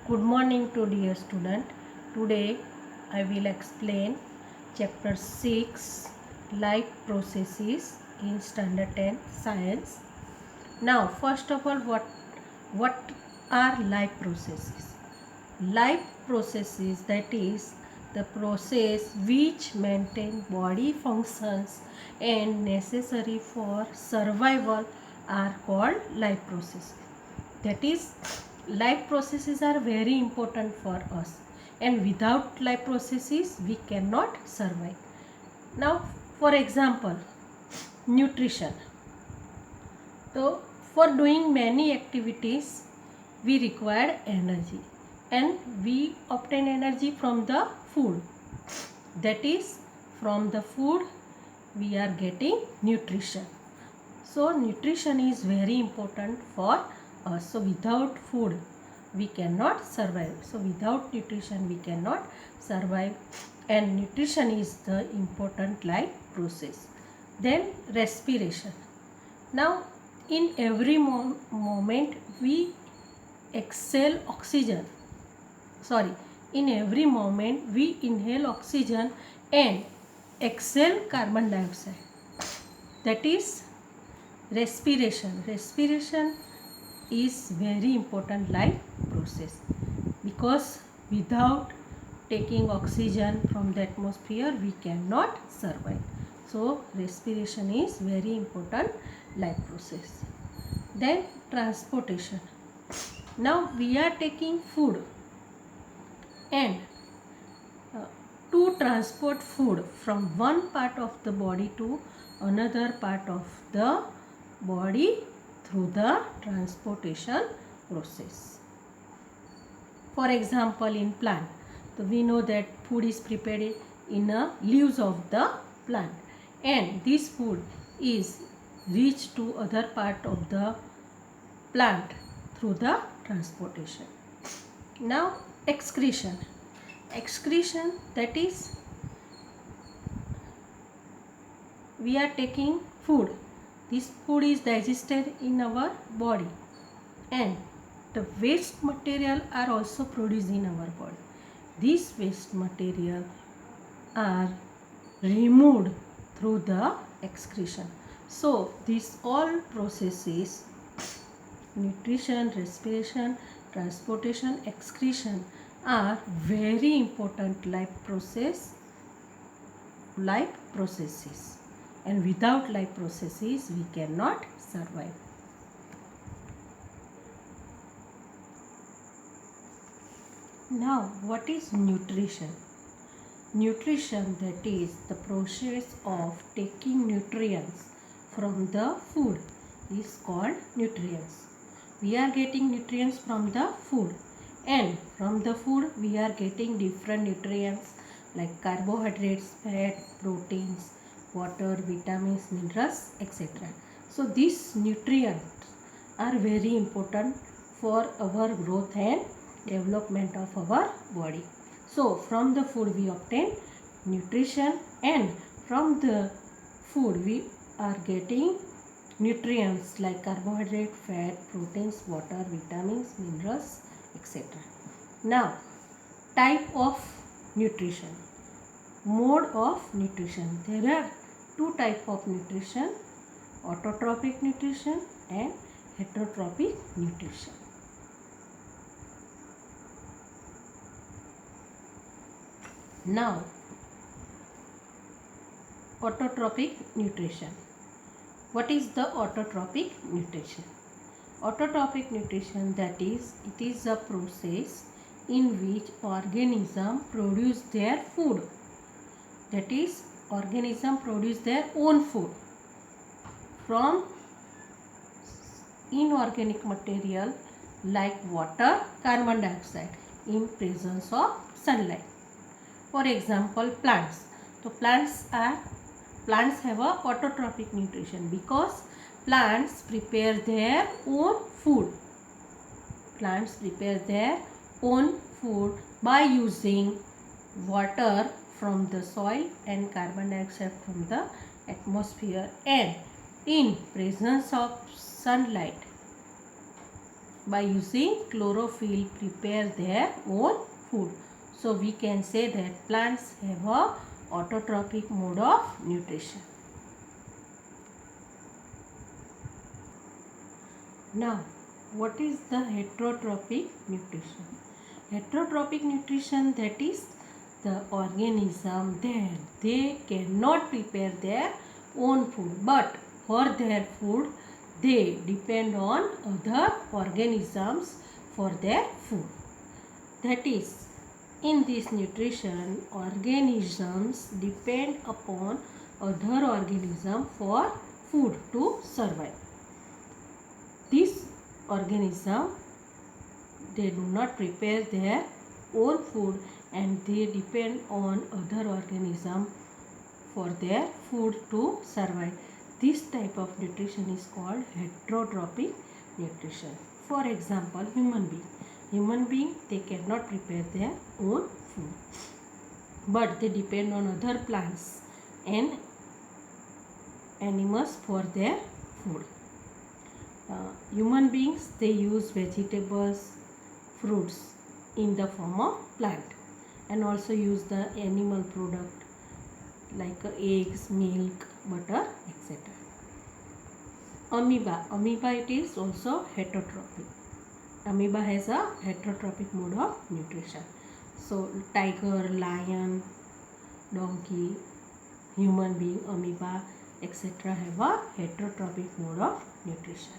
Good morning to dear student. Today I will explain chapter 6 life processes in standard 10 science. Now first of all what are life processes? Life processes, that is the process which maintain body functions and necessary for survival are called life processes. That is, life processes are very important for us, and without life processes we cannot survive. Now for example, nutrition. So for doing many activities we require energy, and we obtain energy from the food. That is, from the food we are getting nutrition. So nutrition is very important for us. So without food we cannot survive. So without nutrition we cannot survive, and nutrition is the important life process. Then respiration. Now in every moment we exhale oxygen. In every moment we inhale oxygen and exhale carbon dioxide. That is respiration. Respiration is very important life process, because without taking oxygen from the atmosphere we cannot survive. So respiration is very important life process. Then transportation. Now we are taking food, and to transport food from one part of the body to another part of the body through the transportation process. For example, in plant, so we know that food is prepared in the leaves of the plant, and this food is reached to other part of the plant through the transportation. Now excretion. Excretion, that is, we are taking food. This food is digested in our body, and the waste material are also produced in our body. These waste material are removed through the excretion. So these all processes, nutrition, respiration, transportation, excretion, are very important life processes, and without life processes we cannot survive. Now what is nutrition? Nutrition, that is the process of taking nutrients from the food, is called nutrients. We are getting nutrients from the food, and from the food we are getting different nutrients like carbohydrates, fat, proteins, water, vitamins, minerals, etc. So these nutrients are very important for our growth and development of our body. So from the food we obtain nutrition, and from the food we are getting nutrients like carbohydrate, fat, proteins, water, vitamins, minerals, etc. Now type of nutrition, mode of nutrition. There are two types of nutrition: autotrophic nutrition and heterotrophic nutrition. Now autotrophic nutrition. What is the autotrophic nutrition? Autotrophic nutrition, that is, it is a process in which organism produce their food. That is, organism produce their own food from inorganic material like water, carbon dioxide in presence of sunlight. For example, plants. So plants have a autotrophic nutrition because plants prepare their own food. Plants prepare their own food by using water from the soil and carbon dioxide from the atmosphere, and in presence of sunlight by using chlorophyll prepare their own food. So we can say that plants have a autotrophic mode of nutrition. Now, what is the heterotrophic nutrition? Heterotrophic nutrition, that is the organism that they cannot prepare their own food, but for their food they depend on other organisms for their food. That is, in this nutrition, organisms depend upon other organism for food to survive. This organism, they do not prepare their own food and they depend on other organism for their food to survive. This type of nutrition is called heterotrophic nutrition. For example, human being they cannot prepare their own food, but they depend on other plants and animals for their food. Human beings, they use vegetables, fruits in the form of plant, and also use the animal product like eggs, milk, butter, etc. Amoeba, it is also heterotrophic. Amoeba has a heterotrophic mode of nutrition. So tiger, lion, donkey, human being, amoeba, etc. have a heterotrophic mode of nutrition.